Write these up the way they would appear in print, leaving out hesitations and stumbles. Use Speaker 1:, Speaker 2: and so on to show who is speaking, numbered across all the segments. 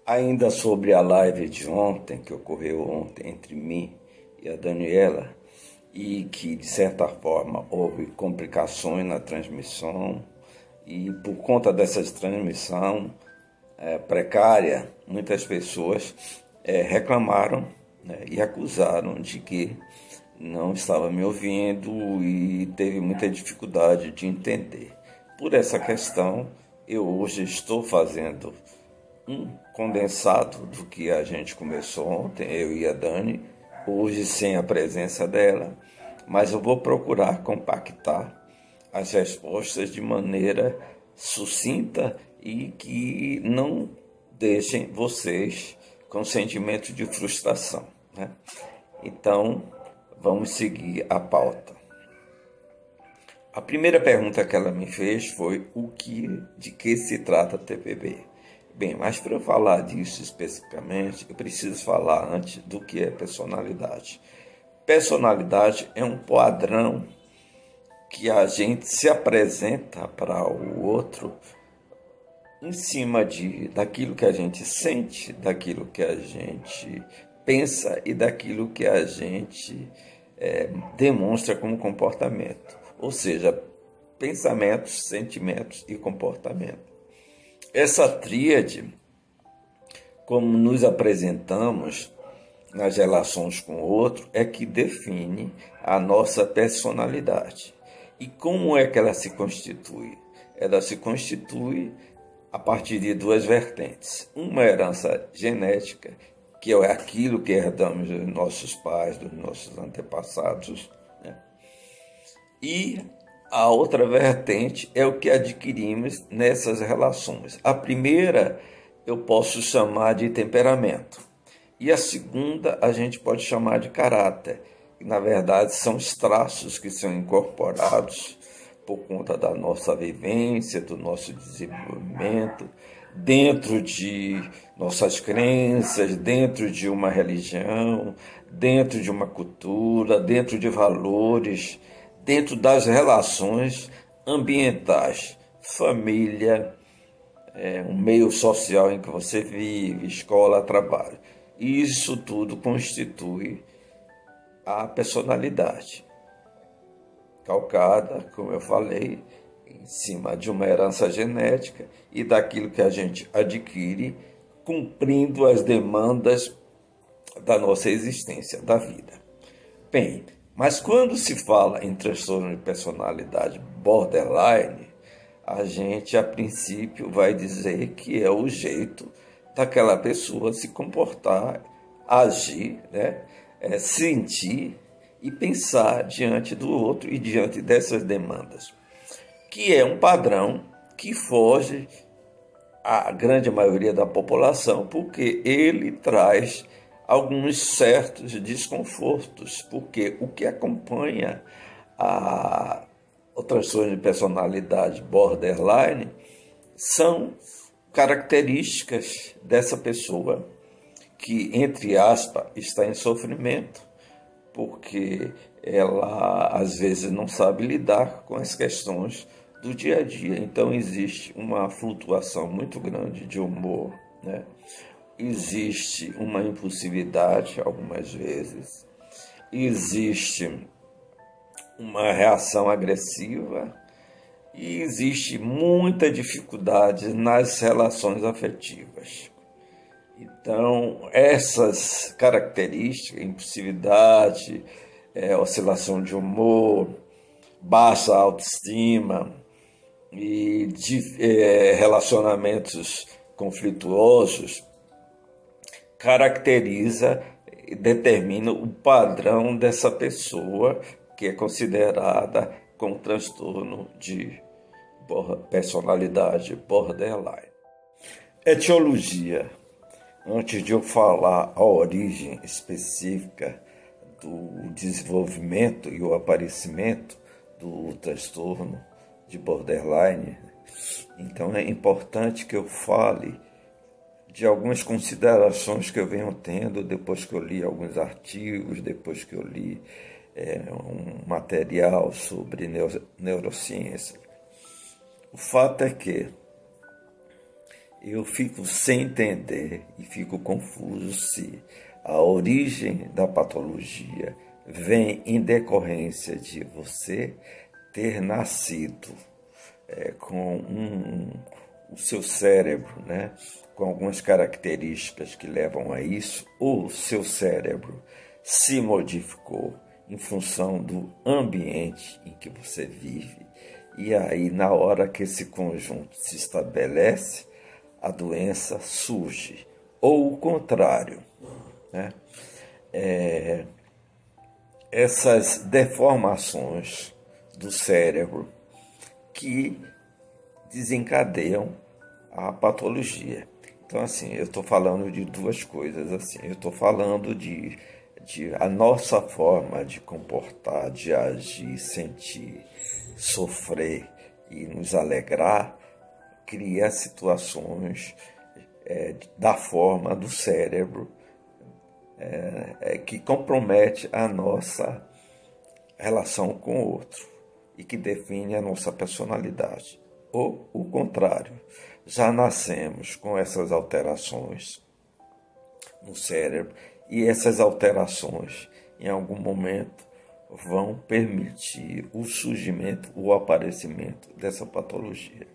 Speaker 1: Ainda sobre a live de ontem, que ocorreu ontem entre mim e a Daniela, e que, de certa forma, houve complicações na transmissão, e por conta dessa transmissão precária, muitas pessoas reclamaram, né, e acusaram de que não estava me ouvindo e teve muita dificuldade de entender. Por essa questão, eu hoje estou fazendo um condensado do que a gente começou ontem, eu e a Dani, hoje sem a presença dela, mas eu vou procurar compactar as respostas de maneira sucinta e que não deixem vocês com sentimento de frustração, né? Então, vamos seguir a pauta. A primeira pergunta que ela me fez foi de que se trata a TPB. Bem, mas para eu falar disso especificamente, eu preciso falar antes do que é personalidade. Personalidade é um padrão que a gente se apresenta para o outro em cima daquilo que a gente sente, daquilo que a gente pensa e daquilo que a gente demonstra como comportamento. Ou seja, pensamentos, sentimentos e comportamento. Essa tríade, como nos apresentamos nas relações com o outro, é que define a nossa personalidade. E como é que ela se constitui? Ela se constitui a partir de duas vertentes. Uma herança genética, que é aquilo que herdamos dos nossos pais, dos nossos antepassados, né? E a outra vertente é o que adquirimos nessas relações. A primeira eu posso chamar de temperamento. E a segunda a gente pode chamar de caráter. Na verdade, são os traços que são incorporados por conta da nossa vivência, do nosso desenvolvimento, dentro de nossas crenças, dentro de uma religião, dentro de uma cultura, dentro de valores, dentro das relações ambientais, família, um meio social em que você vive, escola, trabalho. Isso tudo constitui a personalidade, calcada, como eu falei, em cima de uma herança genética e daquilo que a gente adquire, cumprindo as demandas da nossa existência, da vida. Bem, mas quando se fala em transtorno de personalidade borderline, a gente, a princípio, vai dizer que é o jeito daquela pessoa se comportar, agir, né? Sentir e pensar diante do outro e diante dessas demandas, que é um padrão que foge à grande maioria da população, porque ele traz alguns certos desconfortos, porque o que acompanha o transtorno de personalidade borderline são características dessa pessoa que, entre aspas, está em sofrimento, porque ela às vezes não sabe lidar com as questões do dia a dia. Então existe uma flutuação muito grande de humor, né? Existe uma impulsividade algumas vezes, existe uma reação agressiva e existe muita dificuldade nas relações afetivas. Então, essas características, impulsividade, oscilação de humor, baixa autoestima e relacionamentos conflituosos, caracteriza e determina o padrão dessa pessoa que é considerada com transtorno de personalidade borderline. Etiologia. Antes de eu falar a origem específica do desenvolvimento e o aparecimento do transtorno de borderline, então é importante que eu fale de algumas considerações que eu venho tendo depois que eu li alguns artigos, depois que eu li um material sobre neurociência. O fato é que eu fico sem entender e fico confuso se a origem da patologia vem em decorrência de você ter nascido com o seu cérebro, né, com algumas características que levam a isso, ou o seu cérebro se modificou em função do ambiente em que você vive, e aí na hora que esse conjunto se estabelece, a doença surge, ou o contrário, né? Essas deformações do cérebro que desencadeiam a patologia. Então, assim, eu estou falando de duas coisas. Assim, eu estou falando de a nossa forma de comportar, de agir, sentir, sofrer e nos alegrar, cria situações da forma do cérebro que compromete a nossa relação com o outro e que define a nossa personalidade. Ou o contrário, já nascemos com essas alterações no cérebro e essas alterações, em algum momento, vão permitir o surgimento, o aparecimento dessa patologia.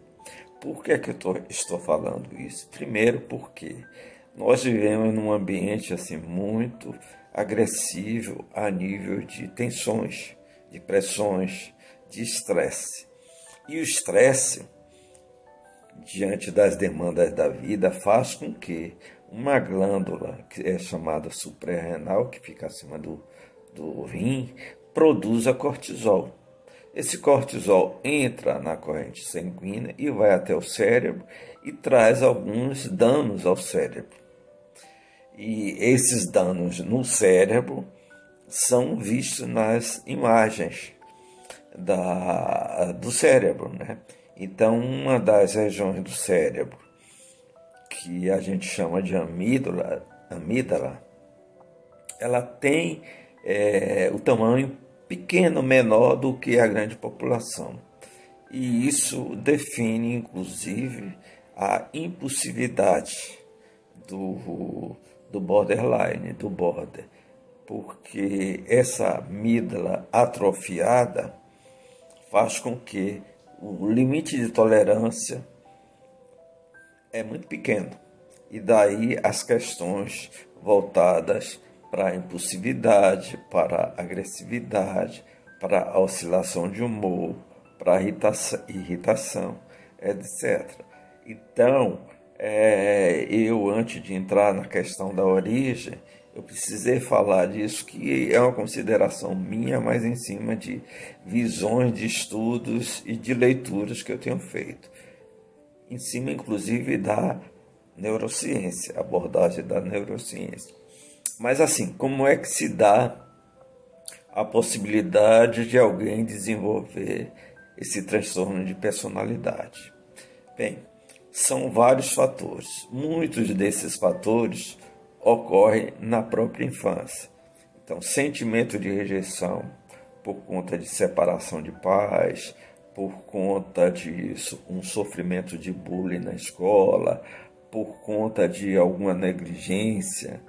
Speaker 1: Por que eu estou falando isso? Primeiro porque nós vivemos num ambiente assim, muito agressivo a nível de tensões, de pressões, de estresse. E o estresse, diante das demandas da vida, faz com que uma glândula, que é chamada suprarrenal, que fica acima do rim, produza cortisol. Esse cortisol entra na corrente sanguínea e vai até o cérebro e traz alguns danos ao cérebro. E esses danos no cérebro são vistos nas imagens do cérebro, né? Então, uma das regiões do cérebro que a gente chama de amígdala, ela tem o tamanho pequeno, menor do que a grande população. E isso define, inclusive, a impulsividade do borderline, do border, porque essa amígdala atrofiada faz com que o limite de tolerância é muito pequeno. E daí as questões voltadas para a impulsividade, para a agressividade, para a oscilação de humor, para a irritação, etc. Então, eu, antes de entrar na questão da origem, eu precisei falar disso, que é uma consideração minha, mas em cima de visões, de estudos e de leituras que eu tenho feito. Em cima, inclusive, da neurociência, abordagem da neurociência. Mas assim, como é que se dá a possibilidade de alguém desenvolver esse transtorno de personalidade? Bem, são vários fatores. Muitos desses fatores ocorrem na própria infância. Então, sentimento de rejeição por conta de separação de pais, por conta de um sofrimento de bullying na escola, por conta de alguma negligência.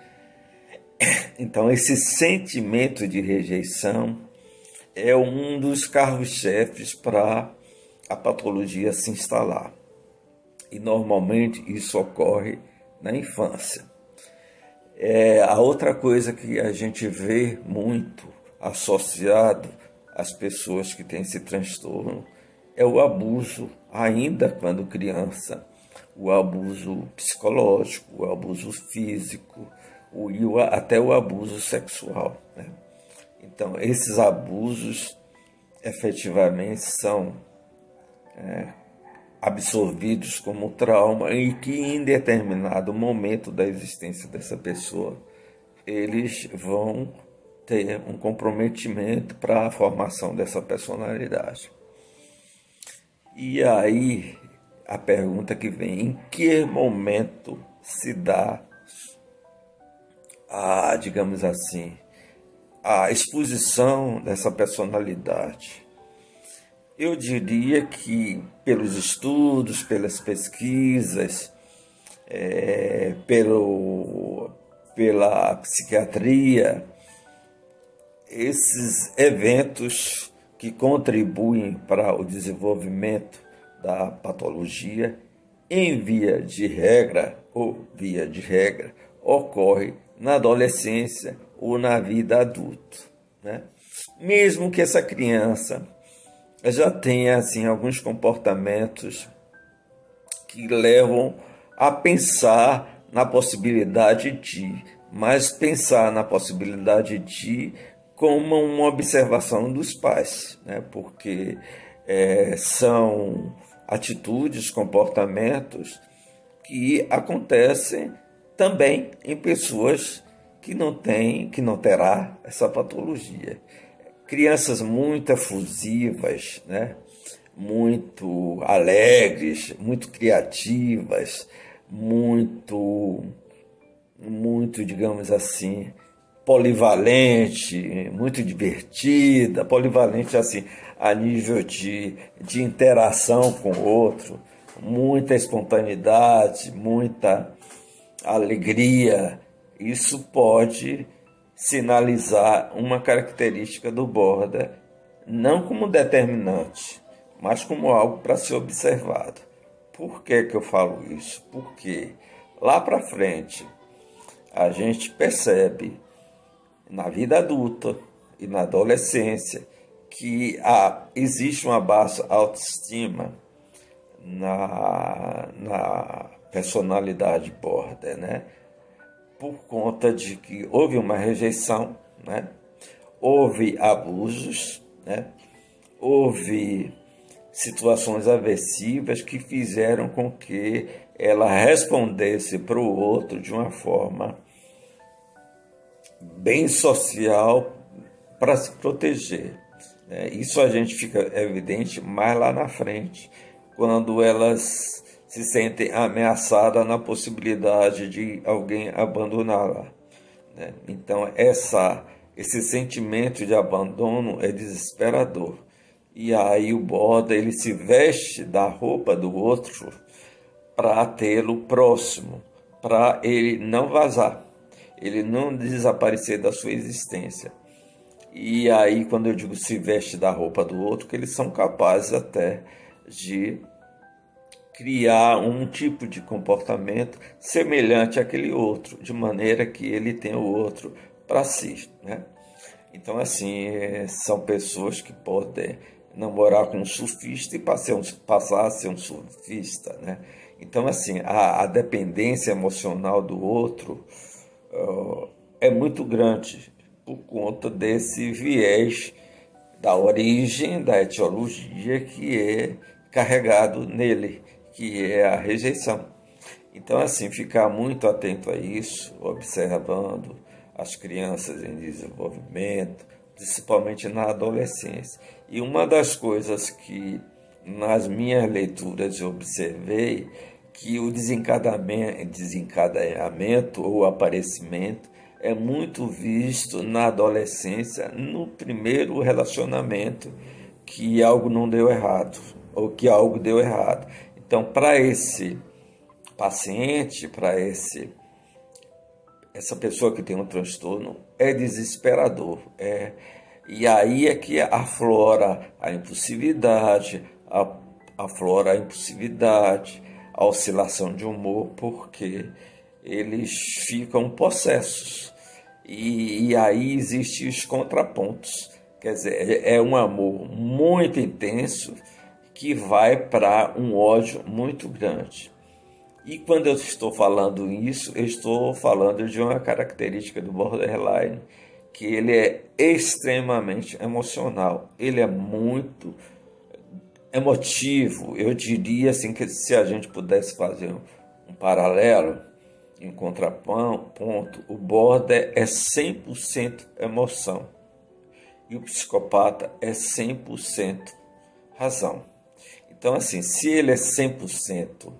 Speaker 1: Então, esse sentimento de rejeição é um dos carros-chefes para a patologia se instalar. E, normalmente, isso ocorre na infância. A outra coisa que a gente vê muito associado às pessoas que têm esse transtorno é o abuso, ainda quando criança, o abuso psicológico, o abuso físico, até o abuso sexual, né? Então, esses abusos efetivamente são absorvidos como trauma e que em determinado momento da existência dessa pessoa eles vão ter um comprometimento para a formação dessa personalidade. E aí a pergunta que vem: em que momento se dá digamos assim, a exposição dessa personalidade? Eu diria que, pelos estudos, pelas pesquisas, pela psiquiatria, esses eventos que contribuem para o desenvolvimento da patologia, em via de regra, ocorre na adolescência ou na vida adulta, né? Mesmo que essa criança já tenha assim, alguns comportamentos que levam a pensar na possibilidade mas pensar na possibilidade como uma observação dos pais, né? Porque são atitudes, comportamentos que acontecem também em pessoas que não terá essa patologia. Crianças muito efusivas, né? Muito alegres, muito criativas, muito, digamos assim, polivalente, muito divertida, polivalente assim, a nível de interação com o outro, muita espontaneidade, muita alegria. Isso pode sinalizar uma característica do border, não como determinante, mas como algo para ser observado. Por que eu falo isso? Porque lá para frente a gente percebe na vida adulta e na adolescência que existe uma baixa autoestima na personalidade border, né? Por conta de que houve uma rejeição, né? Houve abusos, né? Houve situações aversivas que fizeram com que ela respondesse para o outro de uma forma bem social para se proteger. Isso a gente fica evidente mais lá na frente, quando elas se sentem ameaçadas na possibilidade de alguém abandoná-la. Então, esse sentimento de abandono é desesperador. E aí o border ele se veste da roupa do outro para tê-lo próximo, para ele não vazar, ele não desaparecer da sua existência. E aí, quando eu digo se veste da roupa do outro, que eles são capazes até de criar um tipo de comportamento semelhante àquele outro, de maneira que ele tenha o outro para si, né? Então, assim, são pessoas que podem namorar com um surfista e passar a ser um surfista, né? Então, assim, a dependência emocional do outro é muito grande por conta desse viés da origem, da etiologia que é carregado nele, que é a rejeição. Então, assim, ficar muito atento a isso, observando as crianças em desenvolvimento, principalmente na adolescência. E uma das coisas que nas minhas leituras eu observei, que o desencadeamento ou aparecimento é muito visto na adolescência, no primeiro relacionamento, que algo não deu errado, ou que algo deu errado. Então, para esse paciente, para essa pessoa que tem um transtorno, é desesperador. E aí é que aflora a impulsividade, a oscilação de humor, porque eles ficam possessos. E aí existem os contrapontos. Quer dizer, é um amor muito intenso que vai para um ódio muito grande. E quando eu estou falando isso, eu estou falando de uma característica do borderline, que ele é extremamente emocional, ele é muito emotivo. Eu diria assim que se a gente pudesse fazer um paralelo, em contraponto, o border é 100% emoção e o psicopata é 100% razão. Então, assim, se ele é 100%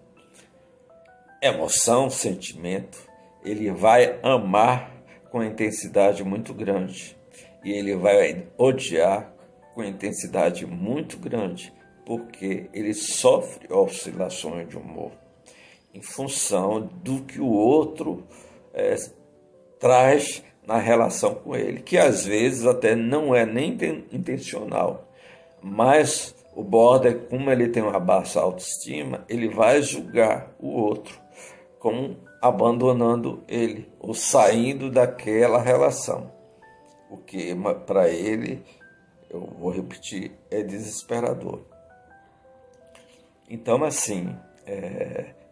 Speaker 1: emoção, sentimento, ele vai amar com intensidade muito grande e ele vai odiar com intensidade muito grande, porque ele sofre oscilações de humor. em função do que o outro traz na relação com ele, que às vezes até não é nem intencional, mas o border, como ele tem uma baixa autoestima, ele vai julgar o outro como abandonando ele ou saindo daquela relação, o que para ele, eu vou repetir, é desesperador. Então, assim,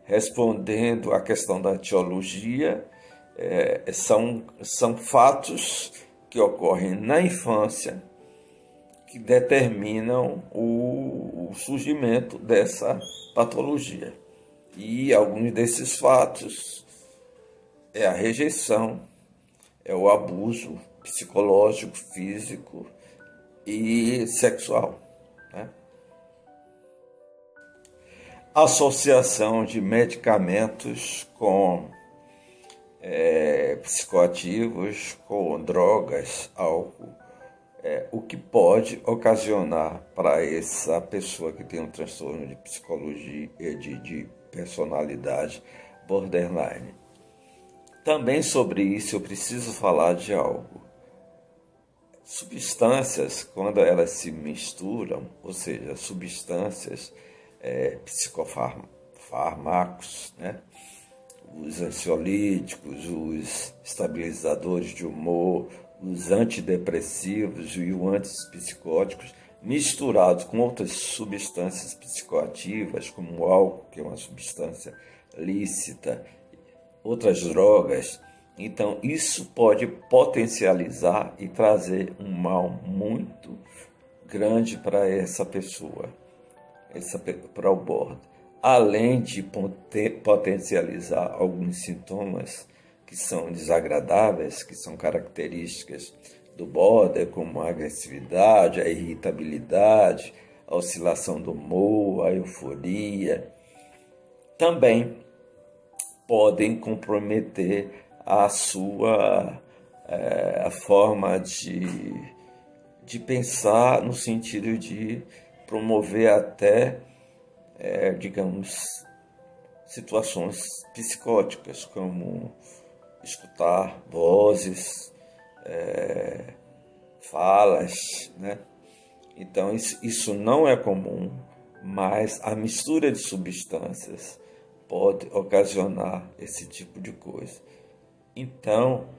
Speaker 1: respondendo à questão da teologia, são fatos que ocorrem na infância que determinam o surgimento dessa patologia. E alguns desses fatos é a rejeição, é o abuso psicológico, físico e sexual, né? Associação de medicamentos com psicoativos, com drogas, álcool, o que pode ocasionar para essa pessoa que tem um transtorno de psicologia, de personalidade borderline. Também sobre isso eu preciso falar de algo. Substâncias, quando elas se misturam, ou seja, substâncias, psicofármacos, né? Os ansiolíticos, os estabilizadores de humor, os antidepressivos e os antipsicóticos, misturados com outras substâncias psicoativas, como o álcool, que é uma substância lícita, outras drogas. Então, isso pode potencializar e trazer um mal muito grande para essa pessoa, para o border. Além de potencializar alguns sintomas que são desagradáveis, que são características do border, como a agressividade, a irritabilidade, a oscilação do humor, a euforia, também podem comprometer a sua a forma de pensar, no sentido de promover até, digamos, situações psicóticas, como escutar vozes, falas, né? Então, isso não é comum, mas a mistura de substâncias pode ocasionar esse tipo de coisa. Então,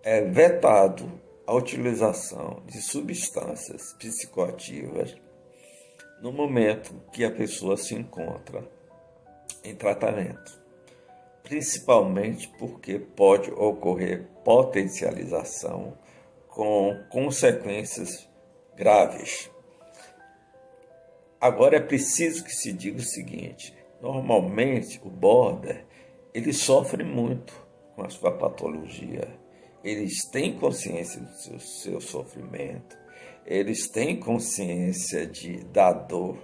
Speaker 1: é vetado a utilização de substâncias psicoativas no momento que a pessoa se encontra em tratamento, principalmente porque pode ocorrer potencialização com consequências graves. Agora é preciso que se diga o seguinte: normalmente o border ele sofre muito com a sua patologia, eles têm consciência do seu sofrimento, eles têm consciência da dor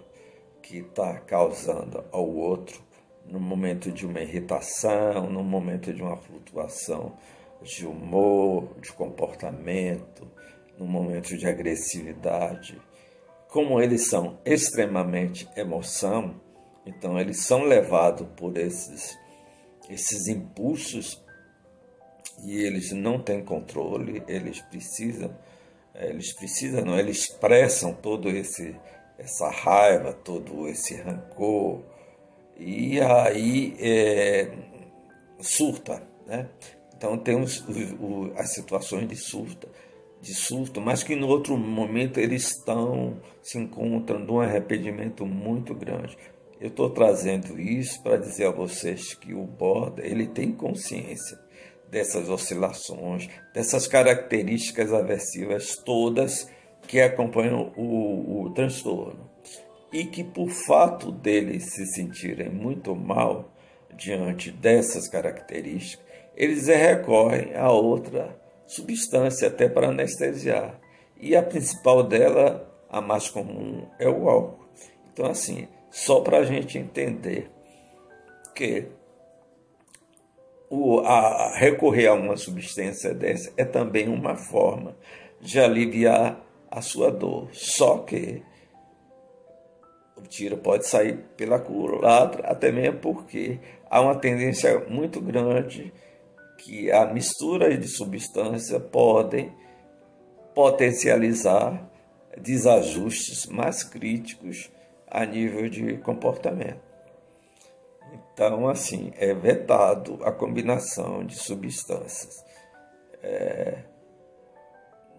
Speaker 1: que está causando ao outro no momento de uma irritação, no momento de uma flutuação de humor, de comportamento, no momento de agressividade. Como eles são extremamente emoção, então eles são levados por esses impulsos e eles não têm controle, eles expressam todo essa raiva, todo esse rancor, e aí surta, né? Então temos as situações de surto, mas que no outro momento eles se encontram num arrependimento muito grande. Eu estou trazendo isso para dizer a vocês que o border ele tem consciência dessas oscilações, dessas características aversivas todas que acompanham o transtorno. E que por fato deles se sentirem muito mal diante dessas características, eles recorrem a outra substância até para anestesiar. E a principal dela, a mais comum, é o álcool. Então, assim, só para a gente entender que recorrer a uma substância dessa é também uma forma de aliviar a sua dor. Só que o tiro pode sair pela culatra, até mesmo porque há uma tendência muito grande que a mistura de substâncias podem potencializar desajustes mais críticos a nível de comportamento. Então, assim, é vetado a combinação de substâncias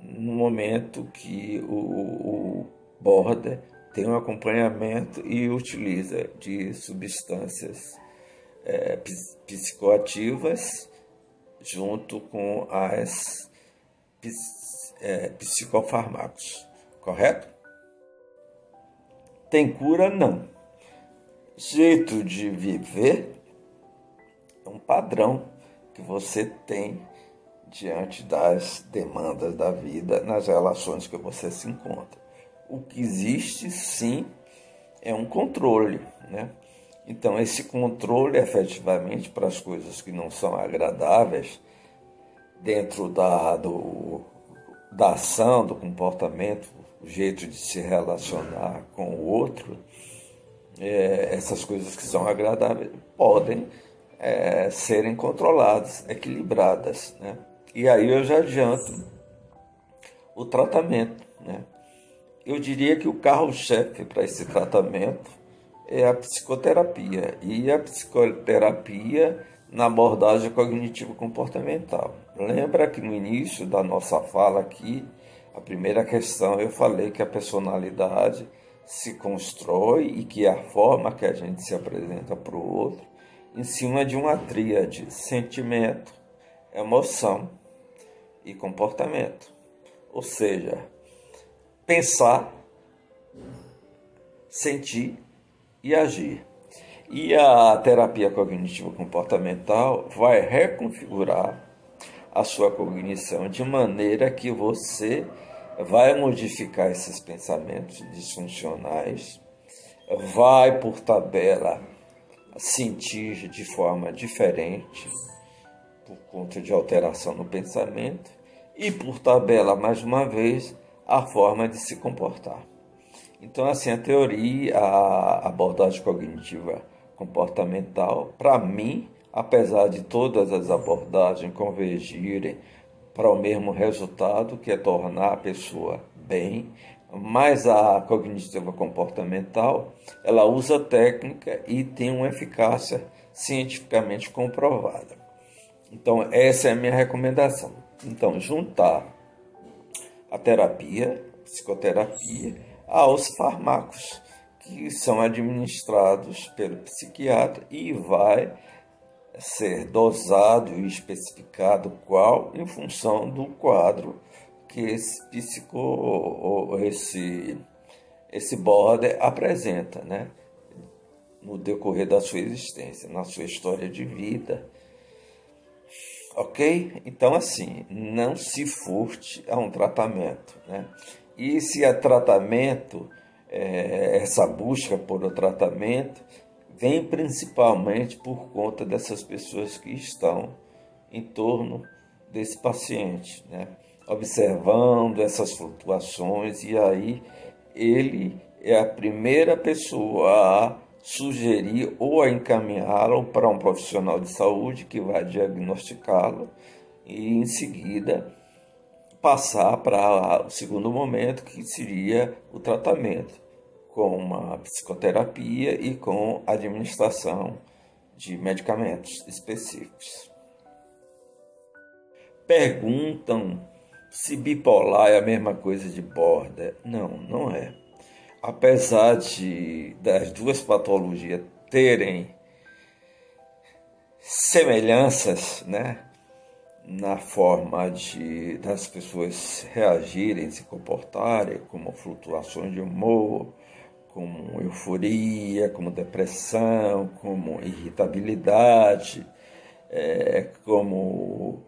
Speaker 1: no momento que o border tem um acompanhamento e utiliza de substâncias psicoativas junto com as psicofármacos, correto? Tem cura? Não. Jeito de viver é um padrão que você tem diante das demandas da vida, nas relações que você se encontra. O que existe, sim, é um controle, né? Então, esse controle, efetivamente, para as coisas que não são agradáveis, dentro da ação, do comportamento, o jeito de se relacionar com o outro, essas coisas que são agradáveis podem serem controladas, equilibradas, né? E aí eu já adianto o tratamento, né? Eu diria que o carro-chefe para esse tratamento é a psicoterapia, e a psicoterapia na abordagem cognitivo-comportamental. Lembra que no início da nossa fala aqui, a primeira questão eu falei que a personalidade se constrói e que é a forma que a gente se apresenta para o outro em cima de uma tríade: sentimento, emoção e comportamento. Ou seja, pensar, sentir e agir. E a terapia cognitivo-comportamental vai reconfigurar a sua cognição de maneira que você vai modificar esses pensamentos disfuncionais, vai, por tabela, sentir de forma diferente por conta de alteração no pensamento e, por tabela, mais uma vez, a forma de se comportar. Então, assim, a teoria, a abordagem cognitiva comportamental, para mim, apesar de todas as abordagens convergirem para o mesmo resultado, que é tornar a pessoa bem, mas a cognitiva comportamental, ela usa técnica e tem uma eficácia cientificamente comprovada. Então, essa é a minha recomendação. Então, juntar a terapia, a psicoterapia, aos fármacos que são administrados pelo psiquiatra e vai ser dosado e especificado qual em função do quadro que esse border apresenta, né? No decorrer da sua existência, na sua história de vida. Ok? Então, assim, não se furte a um tratamento, né? E se é tratamento, essa busca por o tratamento, vem principalmente por conta dessas pessoas que estão em torno desse paciente, né? Observando essas flutuações, e aí ele é a primeira pessoa a sugerir ou a encaminhá-lo para um profissional de saúde que vai diagnosticá-lo e, em seguida, passar para o segundo momento, que seria o tratamento, com uma psicoterapia e com administração de medicamentos específicos. Perguntam se bipolar é a mesma coisa de border. Não, não é. Apesar das duas patologias terem semelhanças, né, na forma das pessoas reagirem, se comportarem, como flutuações de humor, como euforia, como depressão, como irritabilidade, como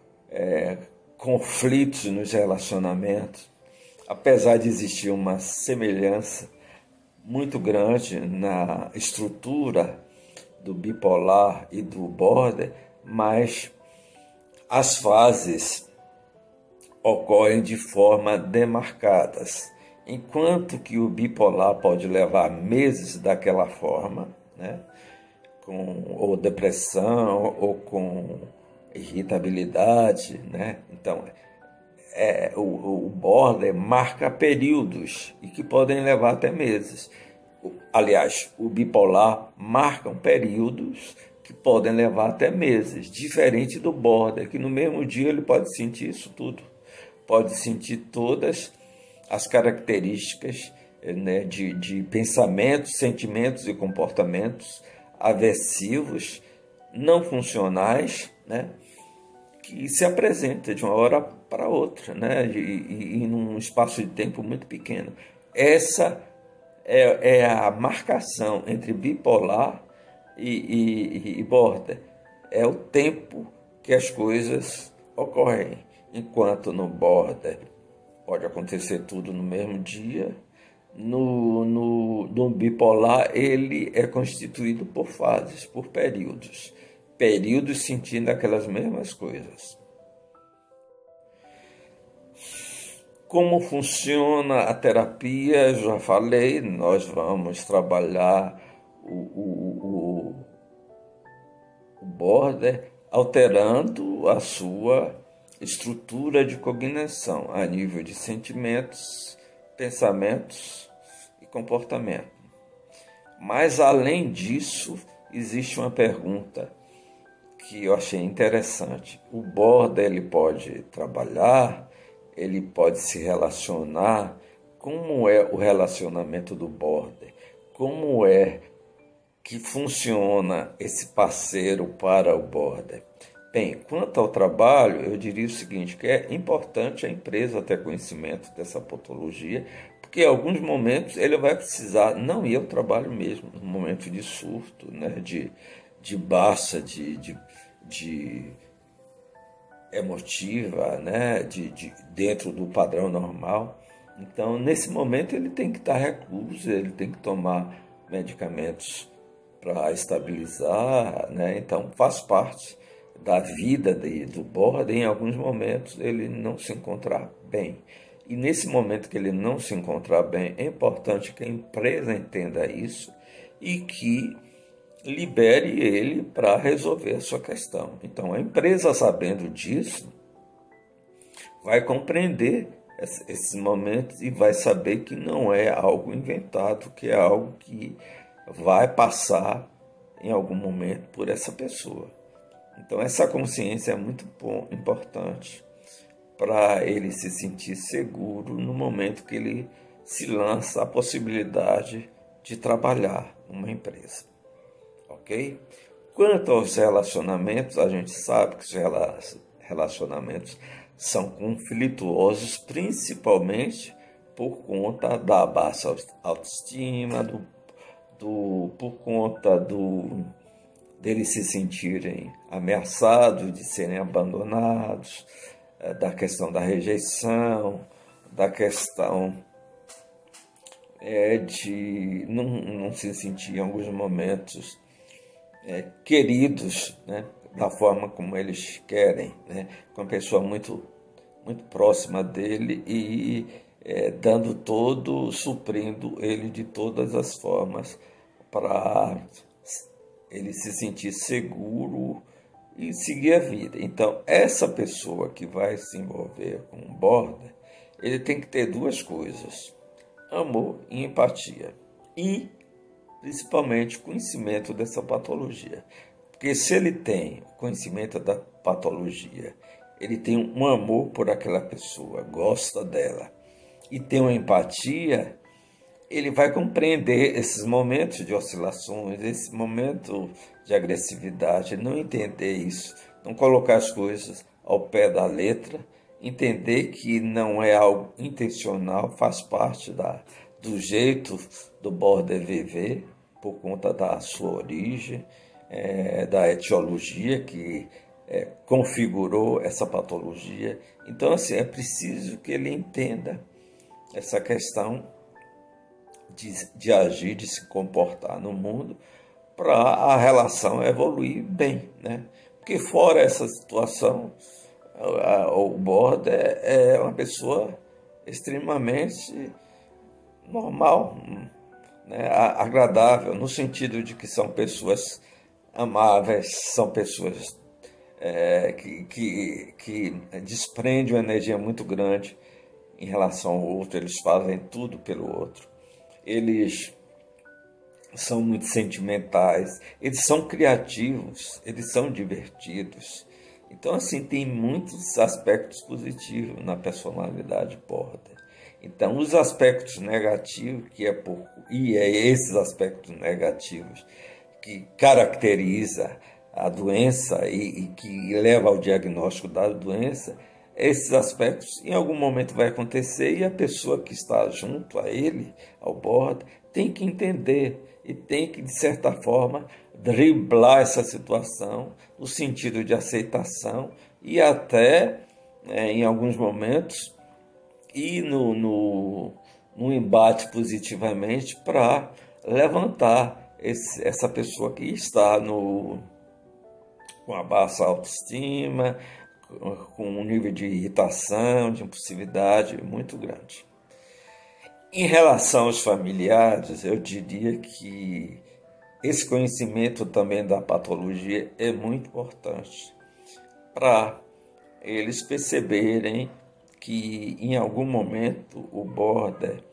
Speaker 1: conflitos nos relacionamentos. Apesar de existir uma semelhança muito grande na estrutura do bipolar e do border, mas as fases ocorrem de forma demarcadas. Enquanto que o bipolar pode levar meses daquela forma, né, ou depressão, ou com irritabilidade, né? Então, o border marca períodos e que podem levar até meses. Aliás, o bipolar marca períodos que podem levar até meses, diferente do border, que no mesmo dia ele pode sentir isso tudo, pode sentir todas as características, né, de pensamentos, sentimentos e comportamentos aversivos, não funcionais, né, que se apresenta de uma hora para outra, né, e num espaço de tempo muito pequeno. Essa é a marcação entre bipolar e border. É o tempo que as coisas ocorrem. Enquanto no border pode acontecer tudo no mesmo dia, no bipolar ele é constituído por fases, por períodos. Períodos sentindo aquelas mesmas coisas. Como funciona a terapia? Já falei, nós vamos trabalhar o border alterando a sua estrutura de cognição a nível de sentimentos, pensamentos e comportamento. Mas, além disso, existe uma pergunta que eu achei interessante. O border ele pode trabalhar, ele pode se relacionar. Como é o relacionamento do border? Como é que funciona esse parceiro para o border? Bem, quanto ao trabalho, eu diria o seguinte, que é importante a empresa ter conhecimento dessa patologia, porque em alguns momentos ele vai precisar não ir ao trabalho mesmo, no momento de surto, né, de baixa, de emotiva, né, dentro do padrão normal. Então, nesse momento, ele tem que estar recluso, ele tem que tomar medicamentos para estabilizar, né? Então, faz parte da vida do border, em alguns momentos, ele não se encontrar bem. E nesse momento que ele não se encontrar bem, é importante que a empresa entenda isso e que libere ele para resolver a sua questão. Então, a empresa, sabendo disso, vai compreender esses momentos e vai saber que não é algo inventado, que é algo que vai passar em algum momento por essa pessoa. Então, essa consciência é muito importante para ele se sentir seguro no momento que ele se lança a possibilidade de trabalhar numa empresa. Ok? Quanto aos relacionamentos, a gente sabe que os relacionamentos são conflituosos, principalmente por conta da baixa autoestima, por conta deles se sentirem ameaçados, de serem abandonados, da questão da rejeição, da questão de não se sentir em alguns momentos queridos, né, da forma como eles querem, né, com uma pessoa muito, muito próxima dele e suprindo ele de todas as formas para ele se sentir seguro e seguir a vida. Então, essa pessoa que vai se envolver com o border, ele tem que ter duas coisas: amor e empatia. E, principalmente, conhecimento dessa patologia. Porque se ele tem conhecimento da patologia, ele tem um amor por aquela pessoa, gosta dela, e tem uma empatia, ele vai compreender esses momentos de oscilações, esse momento de agressividade, não entender isso, não colocar as coisas ao pé da letra, entender que não é algo intencional, faz parte do jeito do border viver, por conta da sua origem, da etiologia que configurou essa patologia. Então, assim, é preciso que ele entenda essa questão de agir, de se comportar no mundo, para a relação evoluir bem, né? Porque fora essa situação, o border é uma pessoa extremamente normal, né? Agradável, no sentido de que são pessoas amáveis, são pessoas que desprendem uma energia muito grande em relação ao outro, eles fazem tudo pelo outro. Eles são muito sentimentais, eles são criativos, eles são divertidos. Então, assim, tem muitos aspectos positivos na personalidade border. Então, os aspectos negativos, e é esses aspectos negativos que caracteriza a doença e que leva ao diagnóstico da doença, esses aspectos em algum momento vai acontecer e a pessoa que está junto a ele, ao border, tem que entender e tem que, de certa forma, driblar essa situação no sentido de aceitação e até, em alguns momentos, ir no embate positivamente para levantar essa pessoa que está com a baixa autoestima, com um nível de irritação, de impulsividade muito grande. Em relação aos familiares, eu diria que esse conhecimento também da patologia é muito importante para eles perceberem que em algum momento o border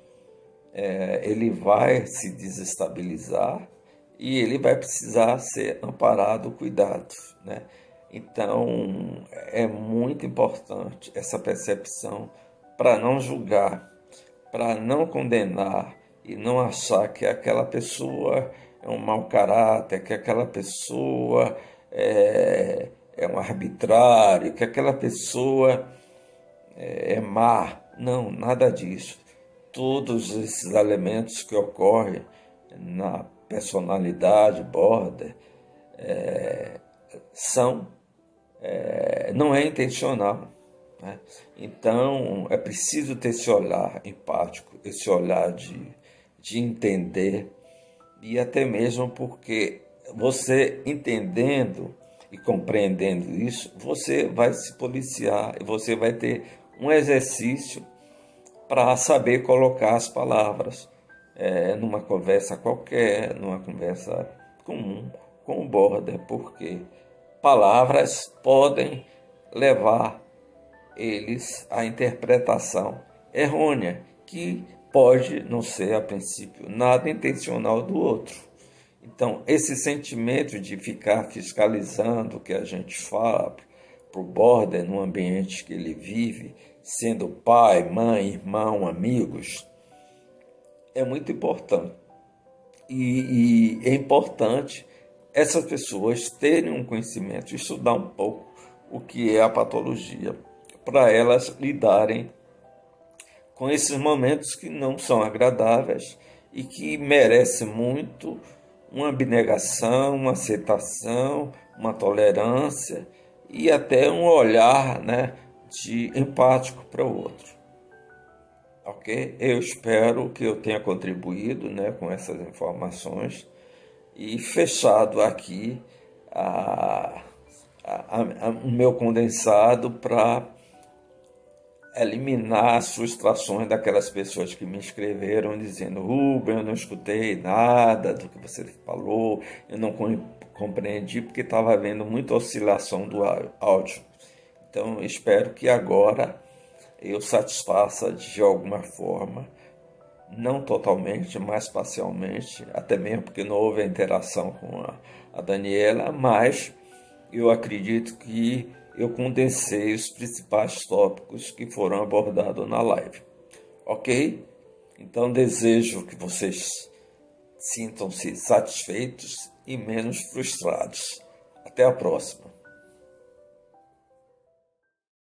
Speaker 1: ele vai se desestabilizar e ele vai precisar ser amparado, cuidado, né? Então é muito importante essa percepção para não julgar, para não condenar e não achar que aquela pessoa é um mau caráter, que aquela pessoa é um arbitrário, que aquela pessoa é má. Não, nada disso. Todos esses elementos que ocorrem na personalidade border não é intencional, né? Então é preciso ter esse olhar empático, esse olhar de entender, e até mesmo porque você entendendo e compreendendo isso, você vai se policiar e você vai ter um exercício para saber colocar as palavras numa conversa qualquer, numa conversa comum com o border, porque palavras podem levar eles à interpretação errônea, que pode não ser, a princípio, nada intencional do outro. Então, esse sentimento de ficar fiscalizando o que a gente fala para o border no ambiente que ele vive, sendo pai, mãe, irmão, amigos, é muito importante. E é importante essas pessoas terem um conhecimento, estudar um pouco o que é a patologia, para elas lidarem com esses momentos que não são agradáveis e que merecem muito uma abnegação, uma aceitação, uma tolerância e até um olhar, né, de empático para o outro. Ok? Eu espero que eu tenha contribuído, né, com essas informações e fechado aqui o meu condensado para eliminar as frustrações daquelas pessoas que me escreveram dizendo: Rubem, eu não escutei nada do que você falou, eu não compreendi porque estava havendo muita oscilação do áudio. Então, espero que agora eu satisfaça de alguma forma, não totalmente, mas parcialmente, até mesmo porque não houve a interação com a Daniela, mas eu acredito que eu condensei os principais tópicos que foram abordados na live. Ok? Então desejo que vocês sintam-se satisfeitos e menos frustrados. Até a próxima.